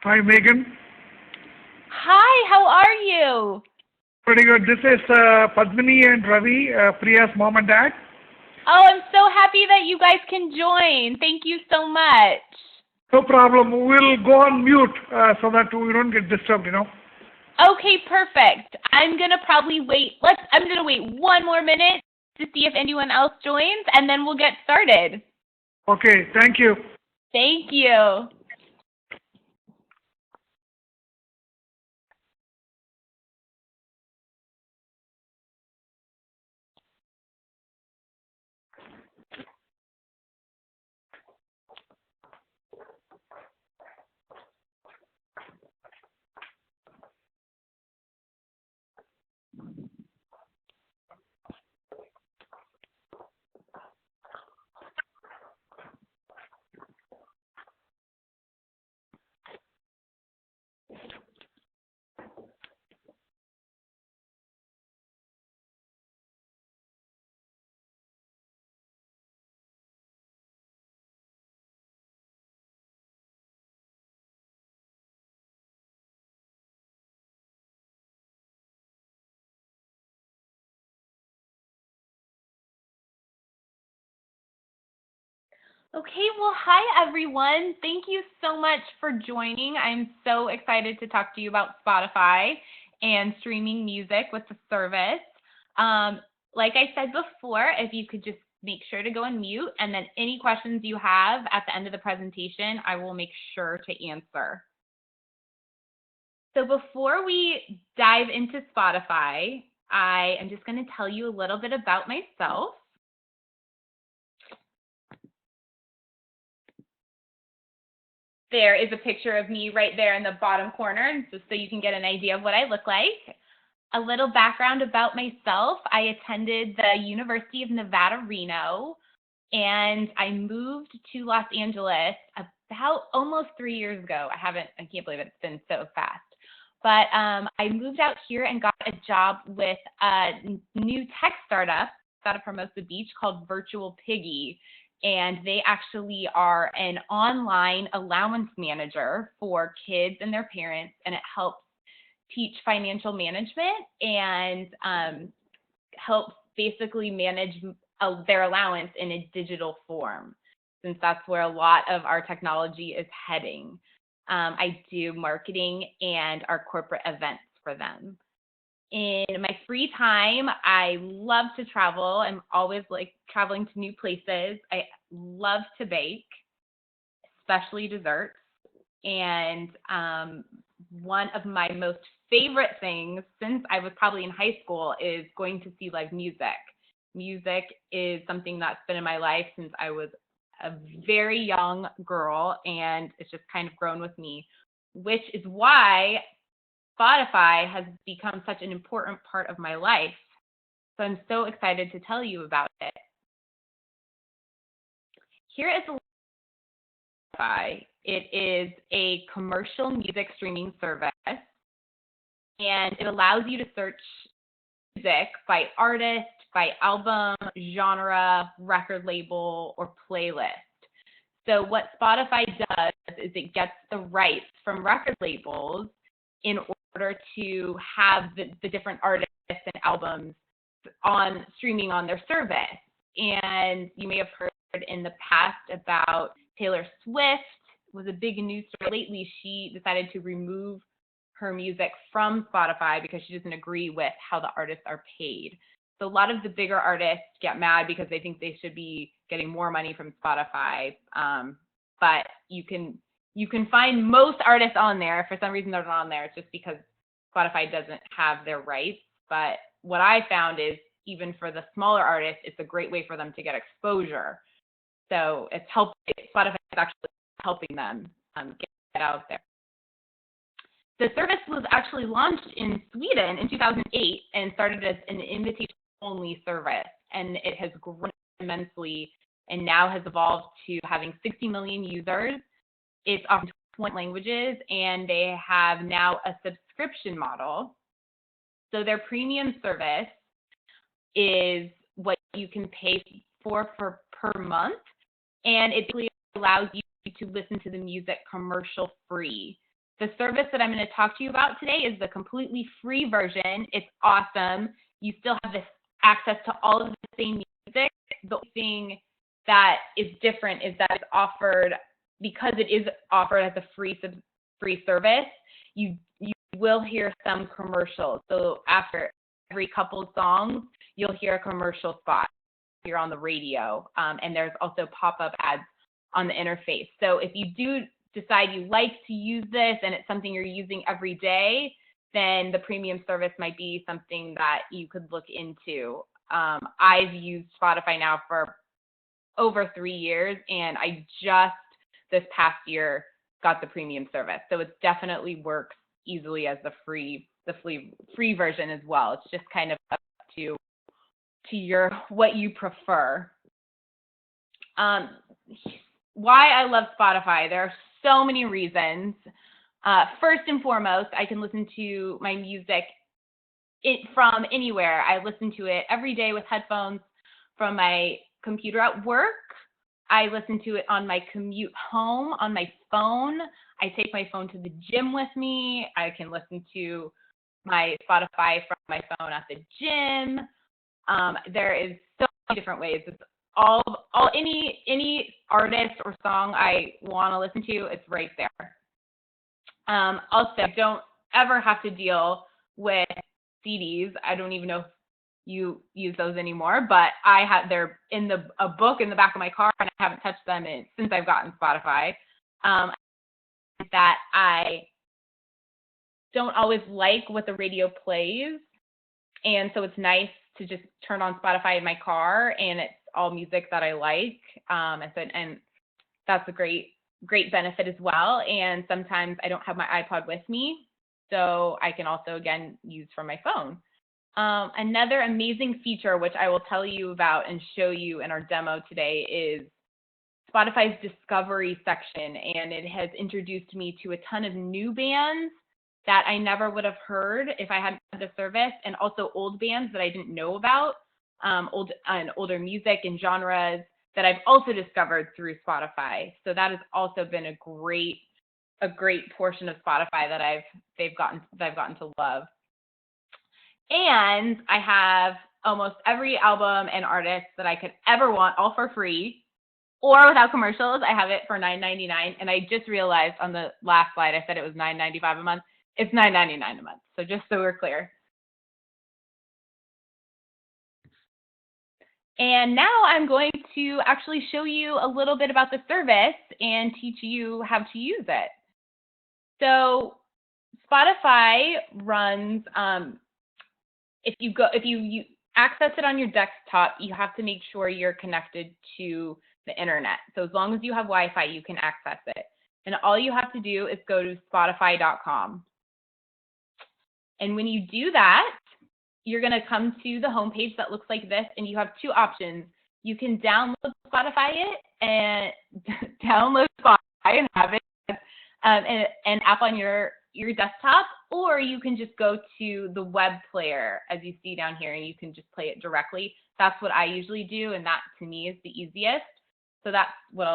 Hi, Megan. Hi, how are you? Pretty good. This is Padmini and Ravi, Priya's mom and dad. Oh, I'm so happy that you guys can join. Thank you so much. No problem. We'll go on mute so that we don't get disturbed. Okay, perfect. I'm gonna probably wait. I'm gonna wait one more minute to see if anyone else joins, and then we'll get started. Okay, thank you. Thank you. Okay, well, hi everyone. Thank you so much for joining. I'm so excited to talk to you about Spotify and streaming music with the service. Um, like I said before, if you could just make sure to go on mute, and then any questions you have at the end of the presentation, I will make sure to answer. So before we dive into Spotify, I am just going to tell you a little bit about myself. There is a picture of me right there in the bottom corner, just so you can get an idea of what I look like. A little background about myself. I attended the University of Nevada, Reno, and I moved to Los Angeles about almost 3 years ago. I can't believe it's been so fast. But I moved out here and got a job with a new tech startup out of Hermosa Beach called Virtual Piggy. And they actually are an online allowance manager for kids and their parents, and it helps teach financial management and helps basically manage their allowance in a digital form, since that's where a lot of our technology is heading. I do marketing and our corporate events for them. In my free time, I love to travel. I'm always like traveling to new places. I love to bake, especially desserts. And one of my most favorite things since I was probably in high school is going to see live music. Music is something that's been in my life since I was a very young girl, and it's just kind of grown with me, which is why Spotify has become such an important part of my life. So I'm so excited to tell you about it. Here is Spotify. It is a commercial music streaming service, and it allows you to search music by artist, by album, genre, record label, or playlist. So what Spotify does is it gets the rights from record labels in order to have the different artists and albums on streaming on their service. And you may have heard in the past about Taylor Swift was a big news story lately. She decided to remove her music from Spotify because she doesn't agree with how the artists are paid. So a lot of the bigger artists get mad because they think they should be getting more money from Spotify. But you can find most artists on there. If for some reason they're not on there, it's just because Spotify doesn't have their rights. But what I found is even for the smaller artists, it's a great way for them to get exposure. So it's helping. Spotify is actually helping them get out there. The service was actually launched in Sweden in 2008 and started as an invitation-only service, and it has grown immensely and now has evolved to having 60 million users. It's offered 20 languages, and they have now a subscription model. So their premium service is what you can pay for per month, and it basically allows you to listen to the music commercial free. The service that I'm going to talk to you about today is the completely free version. It's awesome. You still have this access to all of the same music. The only thing that is different is that it's offered, because it is offered as a free service, you will hear some commercials. So after every couple of songs, you'll hear a commercial spot. You're on the radio, and there's also pop-up ads on the interface. So if you do decide you like to use this and it's something you're using every day, then the premium service might be something that you could look into. I've used Spotify now for over 3 years, and I just this past year got the premium service. So it definitely works easily as the free version as well. It's just kind of up to your what you prefer. Why I love Spotify. There are so many reasons. First and foremost, I can listen to my music from anywhere. I listen to it every day with headphones from my computer at work. I listen to it on my commute home on my phone. I take my phone to the gym with me. I can listen to my Spotify from my phone at the gym. There is so many different ways. It's all any artist or song I want to listen to, it's right there. Also, I don't ever have to deal with CDs. I don't even know if you use those anymore, but they're in a book in the back of my car, and I haven't touched them since I've gotten Spotify. That I don't always like what the radio plays, and so it's nice to just turn on Spotify in my car, and it's all music that I like, and that's a great benefit as well. And sometimes I don't have my iPod with me, so I can also, again, use from my phone. Another amazing feature, which I will tell you about and show you in our demo today, is Spotify's Discovery section, and it has introduced me to a ton of new bands that I never would have heard if I hadn't had the service, and also old bands that I didn't know about, older music and genres that I've also discovered through Spotify. So that has also been a great portion of Spotify that I've gotten to love. And I have almost every album and artist that I could ever want, all for free or without commercials. I have it for $9.99, and I just realized on the last slide I said it was $9.95 a month. It's $9.99 a month. So just so we're clear. And now I'm going to actually show you a little bit about the service and teach you how to use it. So Spotify runs, if you access it on your desktop, you have to make sure you're connected to the internet. So as long as you have Wi-Fi, you can access it. And all you have to do is go to Spotify.com. And when you do that, you're going to come to the homepage that looks like this, and you have two options. You can download Spotify and download Spotify and have it an app on your desktop, or you can just go to the web player, as you see down here, and you can just play it directly. That's what I usually do, and that to me is the easiest. So that's what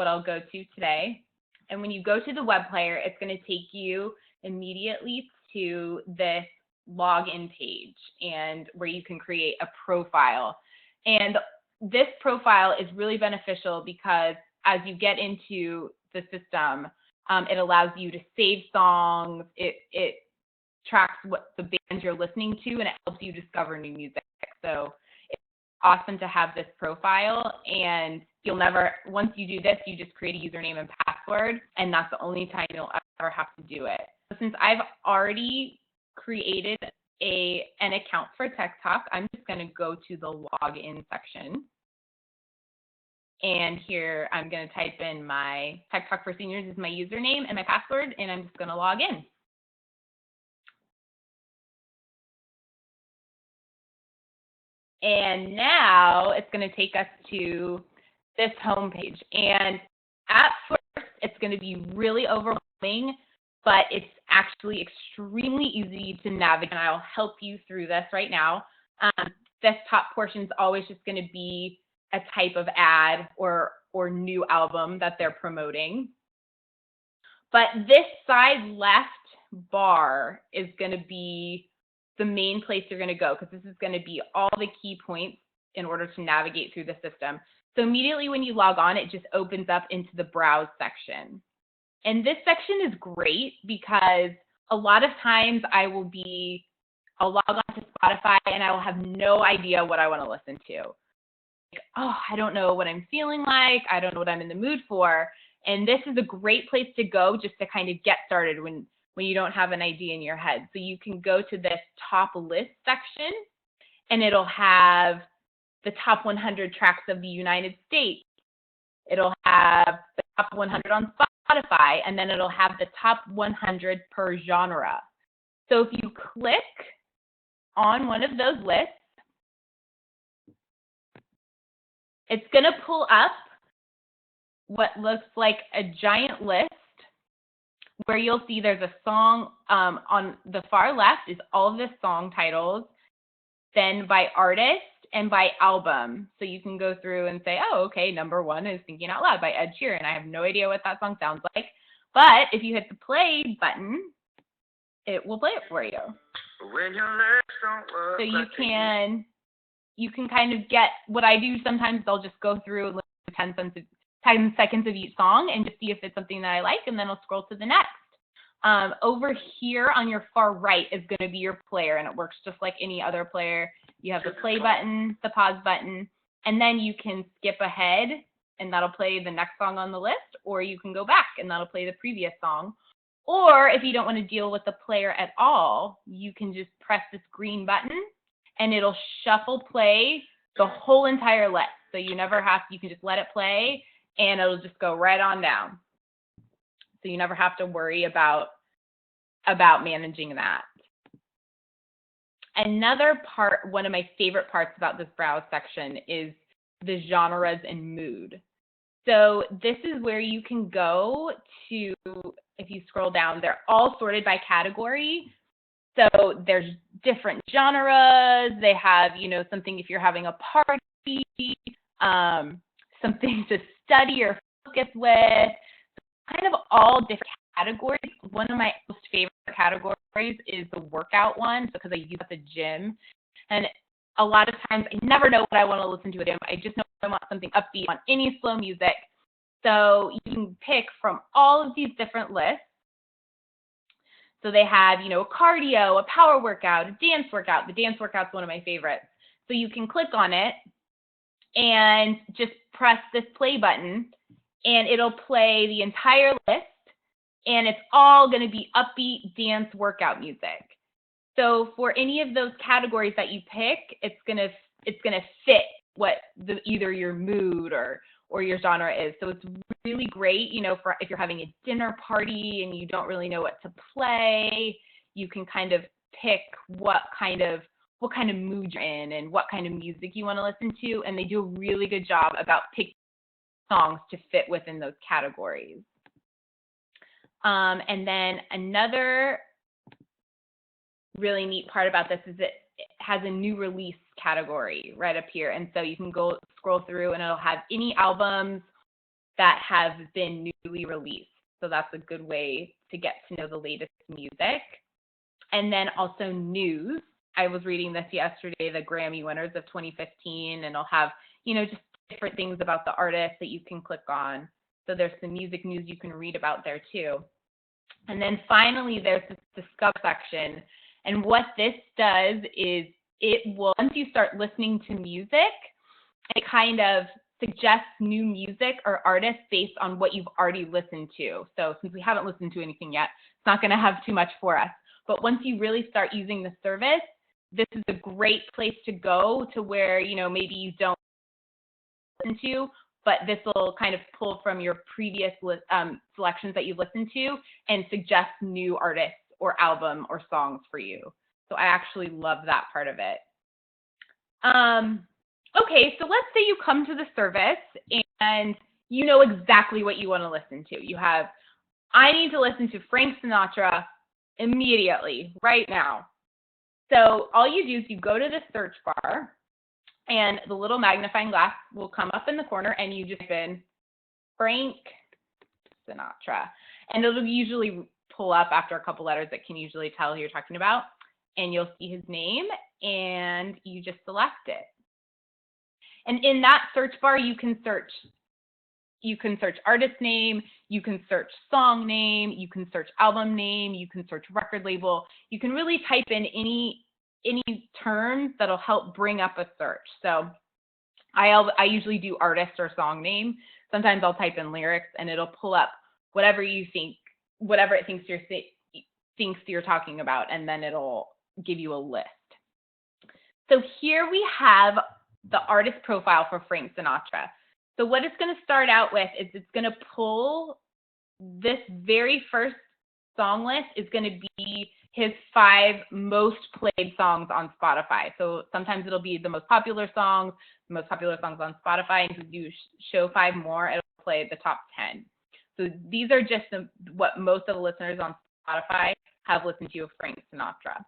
I'll go to today. And when you go to the web player, it's going to take you immediately to this login page, and where you can create a profile. And this profile is really beneficial because as you get into the system, it allows you to save songs, it tracks what the bands you're listening to, and it helps you discover new music. So it's awesome to have this profile, and once you do this, you just create a username and password, and that's the only time you'll ever have to do it. So since I've already created an account for Tech Talk, I'm just going to go to the login section. And here I'm going to type in my Tech Talk for Seniors is my username and my password, and I'm just going to log in. And now it's going to take us to this homepage. And at first, it's going to be really overwhelming, but it's actually extremely easy to navigate, and I'll help you through this right now. This top portion is always just going to be a type of ad or new album that they're promoting. But this side left bar is going to be the main place you're going to go, because this is going to be all the key points in order to navigate through the system. So immediately when you log on, it just opens up into the browse section. And this section is great because a lot of times I'll log on to Spotify and I will have no idea what I want to listen to. Like, oh, I don't know what I'm feeling like. I don't know what I'm in the mood for. And this is a great place to go just to kind of get started when you don't have an idea in your head. So you can go to this top list section and it'll have the top 100 tracks of the United States. It'll have the top 100 on Spotify, and then it'll have the top 100 per genre. So if you click on one of those lists, it's going to pull up what looks like a giant list where you'll see there's a song on the far left is all of the song titles, then by artist and by album. So you can go through and say, oh, okay, number one is Thinking Out Loud by Ed Sheeran. I have no idea what that song sounds like. But if you hit the play button, it will play it for you. When your legs don't work, so you can kind of get what I do sometimes. I'll just go through and listen to 10 seconds of each song and just see if it's something that I like, and then I'll scroll to the next. Over here on your far right is going to be your player, and it works just like any other player. You have the play button, the pause button, and then you can skip ahead, and that'll play the next song on the list, or you can go back, and that'll play the previous song. Or if you don't want to deal with the player at all, you can just press this green button, and it'll shuffle play the whole entire list. So you can just let it play, and it'll just go right on down. So you never have to worry about managing that. Another part, one of my favorite parts about this browse section is the genres and mood. So this is where you can go to, if you scroll down, they're all sorted by category. So there's different genres. They have, something if you're having a party, something to study or focus with, kind of all different categories. One of my most favorite categories is the workout one, because I use it at the gym. And a lot of times I never know what I want to listen to at the gym. I just know I want something upbeat on any slow music. So you can pick from all of these different lists. So they have, a cardio, a power workout, a dance workout. The dance workout's one of my favorites. So you can click on it and just press this play button, and it'll play the entire list, and it's all going to be upbeat dance workout music. So for any of those categories that you pick, it's going to fit what either your mood or your genre is. So it's really great, for if you're having a dinner party and you don't really know what to play, you can kind of pick what kind of mood you're in and what kind of music you want to listen to, and they do a really good job about picking songs to fit within those categories. And then another really neat part about this is it has a new release category right up here. And so you can go scroll through and it'll have any albums that have been newly released. So that's a good way to get to know the latest music. And then also news. I was reading this yesterday, the Grammy winners of 2015, and it'll have, just different things about the artist that you can click on. So there's some music news you can read about there too. And then finally, there's this Discover section. And what this does is once you start listening to music, it kind of suggests new music or artists based on what you've already listened to. So since we haven't listened to anything yet, it's not going to have too much for us. But once you really start using the service, this is a great place to go to where, maybe you don't listen to, but this will kind of pull from your previous selections that you've listened to and suggest new artists or album or songs for you. So I actually love that part of it. Okay, so let's say you come to the service and you know exactly what you want to listen to. I need to listen to Frank Sinatra immediately, right now. So all you do is you go to the search bar, and the little magnifying glass will come up in the corner, and you just type in Frank Sinatra. And it'll usually pull up after a couple letters that can usually tell who you're talking about. And you'll see his name, and you just select it. And in that search bar, you can search artist name, you can search song name, you can search album name, you can search record label. You can really type in any terms that'll help bring up a search. So I usually do artist or song name. Sometimes I'll type in lyrics, and it'll pull up whatever it thinks you're talking about, and then it'll give you a list. So here we have the artist profile for Frank Sinatra. So what it's going to start out with is it's going to pull this very first song list is going to be his 5 most played songs on Spotify. So sometimes it'll be the most popular songs on Spotify. And if you show 5 more, it'll play the top 10. So these are just what most of the listeners on Spotify have listened to of Frank Sinatra.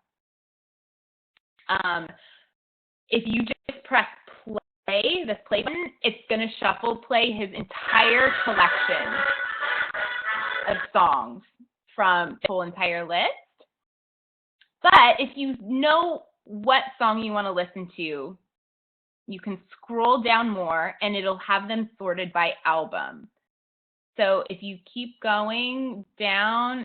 If you just press play, this play button, it's going to shuffle play his entire collection of songs from the whole entire list. But if you know what song you want to listen to, you can scroll down more, and it'll have them sorted by album. So if you keep going down,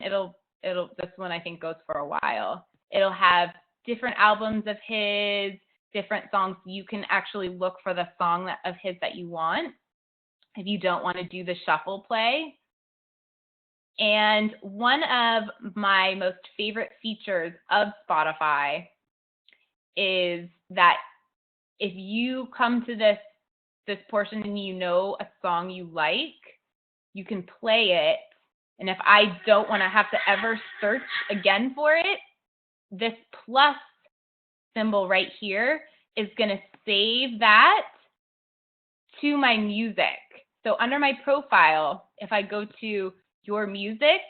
this one I think goes for a while. It'll have different albums of his, different songs. You can actually look for the song of his that you want if you don't want to do the shuffle play. And one of my most favorite features of Spotify is that if you come to this portion and you know a song you like, you can play it. And if I don't want to have to ever search again for it, this plus symbol right here is going to save that to my music. So under my profile, if I go to your music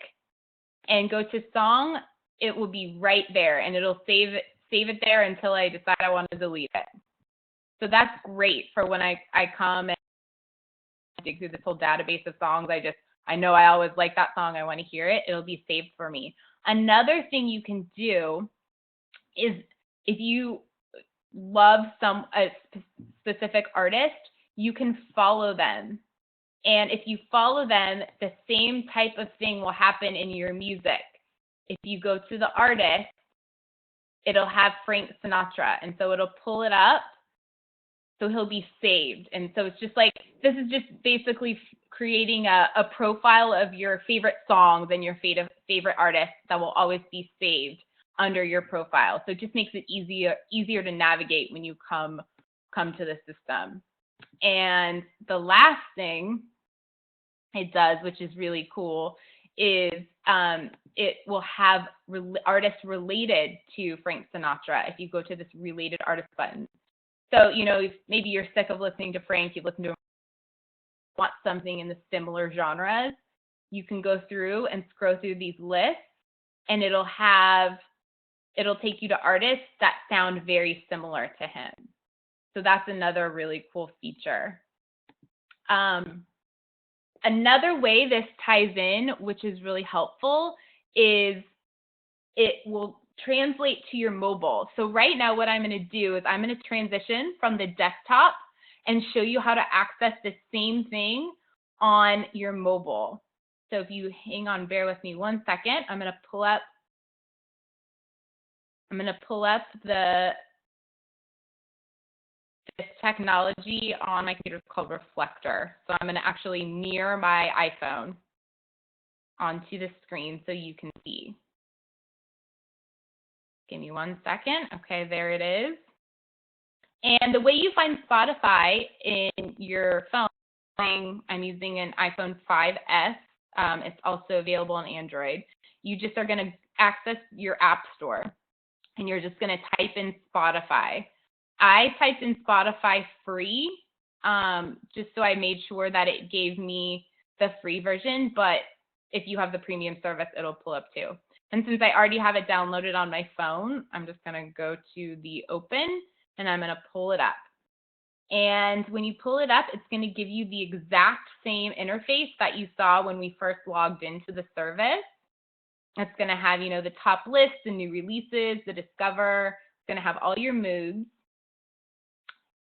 and go to song, it will be right there, and it'll save it there until I decide I want to delete it. So that's great for when I come and dig through this whole database of songs. I know I always like that song. I want to hear it. It'll be saved for me. Another thing you can do is if you love a specific artist, you can follow them. And if you follow them, the same type of thing will happen in your music. If you go to the artist, it'll have Frank Sinatra, and so it'll pull it up, so he'll be saved. And so it's just like, this is just basically creating a profile of your favorite songs and your favorite artists that will always be saved under your profile. So it just makes it easier to navigate when you come to the system. And the last thing it does, which is really cool, is it will have artists related to Frank Sinatra if you go to this related artist button. So, if maybe you're sick of listening to Frank, you've listened to him, want something in the similar genres, you can go through and scroll through these lists, and it'll take you to artists that sound very similar to him. So that's another really cool feature. Another way this ties in, which is really helpful, is it will translate to your mobile. So right now what I'm going to do is I'm going to transition from the desktop and show you how to access the same thing on your mobile. So if you hang on, bear with me 1 second, I'm going to pull up this technology on my computer called Reflector. So I'm going to actually mirror my iPhone onto the screen so you can see. Give me 1 second. Okay, there it is. And the way you find Spotify in your phone, I'm using an iPhone 5S. It's also available on Android. You just are going to access your app store, and you're just going to type in Spotify. I typed in Spotify free, just so I made sure that it gave me the free version, but if you have the premium service, it'll pull up too. And since I already have it downloaded on my phone, I'm just going to go to the open, and I'm going to pull it up. And when you pull it up, it's going to give you the exact same interface that you saw when we first logged into the service. It's going to have, the top list, the new releases, the Discover. It's going to have all your moods.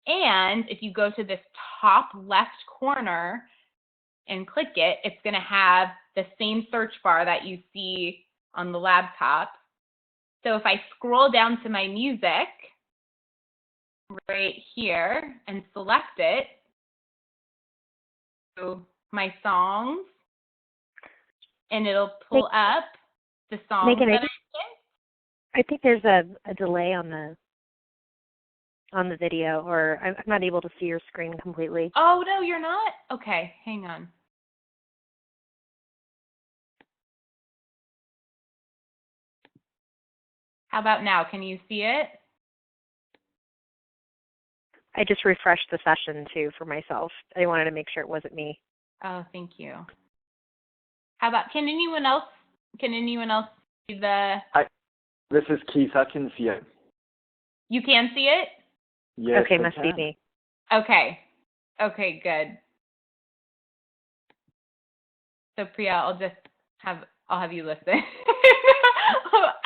And if you go to this top left corner and click it, it's going to have the same search bar that you see on the laptop. So if I scroll down to my music right here and select it, so my songs, and it'll pull up the songs Meagan, that I think there's a delay on the video, or I'm not able to see your screen completely. Oh, no, you're not? Okay, hang on. How about now? Can you see it? I just refreshed the session, too, for myself. I wanted to make sure it wasn't me. Oh, thank you. How about, can anyone else see This is Keith. I can see it. You can see it? Yes. Okay, I must be can. me. Okay. Okay, good. So Priya, I'll have you listen.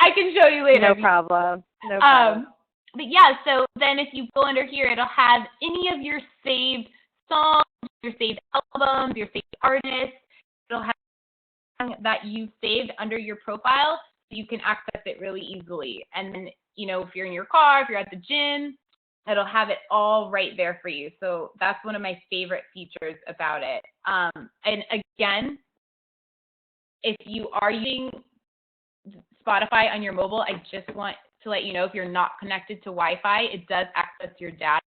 I can show you later. No problem. No problem. But yeah, so then if you go under here, it'll have any of your saved songs, your saved albums, your saved artists. It'll have that you saved under your profile, so you can access it really easily. And then, if you're in your car, if you're at the gym, it'll have it all right there for you. So that's one of my favorite features about it. And again, if you are using Spotify on your mobile, I just want to let you know, if you're not connected to Wi-Fi, it does access your data.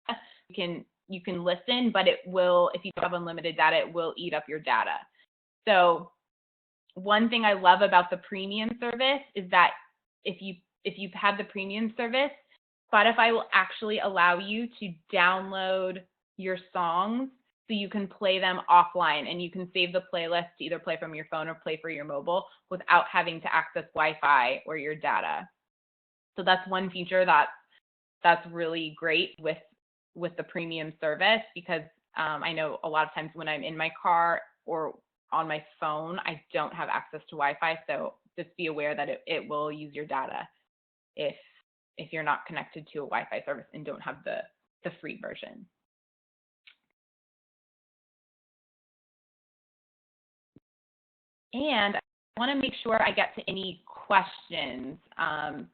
You can listen, but it will, if you have unlimited data, it will eat up your data. So one thing I love about the premium service is that if you've had the premium service, Spotify will actually allow you to download your songs so you can play them offline, and you can save the playlist to either play from your phone or play for your mobile without having to access Wi-Fi or your data. So that's one feature that's really great with the premium service, because I know a lot of times when I'm in my car or on my phone, I don't have access to Wi-Fi. So just be aware that it will use your data if you're not connected to a Wi-Fi service and don't have the free version. And I want to make sure I get to any questions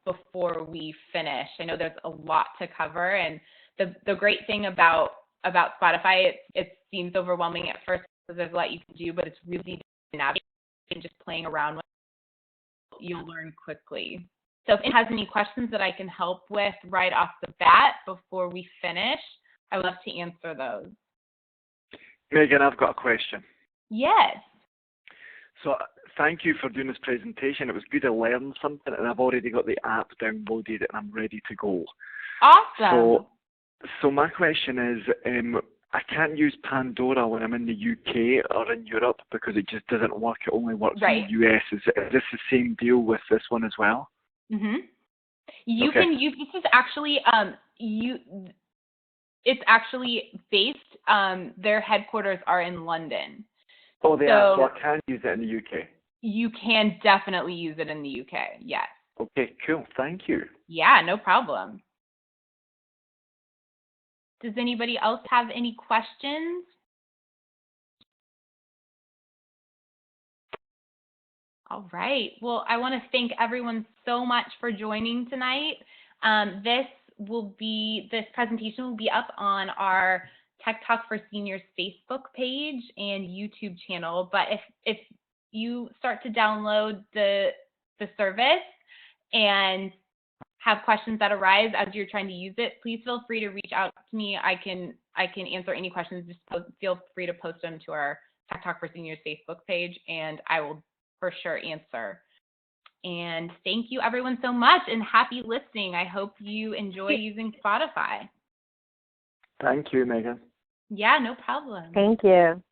before we finish. I know there's a lot to cover, and the great thing about Spotify, it seems overwhelming at first because there's a lot you can do, but it's really easy to navigate, and just playing around with it, you'll learn quickly. So if it has any questions that I can help with right off the bat before we finish, I would love to answer those. Meagan, I've got a question. Yes. So thank you for doing this presentation. It was good to learn something, and I've already got the app downloaded and I'm ready to go. Awesome. So my question is, I can't use Pandora when I'm in the UK or in Europe because it just doesn't work. It only works in the US. Is this the same deal with this one as well? Mm-hmm. You can use, this is actually, it's actually based, their headquarters are in London. Oh, they are, so I can use it in the UK. You can definitely use it in the UK, yes. Okay, cool. Thank you. Yeah, no problem. Does anybody else have any questions? All right. Well, I want to thank everyone so much for joining tonight. This presentation will be up on our Tech Talk for Seniors Facebook page and YouTube channel. But if you start to download the service and have questions that arise as you're trying to use it, please feel free to reach out to me. I can answer any questions. Just feel free to post them to our Tech Talk for Seniors Facebook page, and I will for sure answer. And thank you everyone so much, and happy listening. I hope you enjoy using Spotify. Thank you, Meagan. Yeah, no problem. Thank you.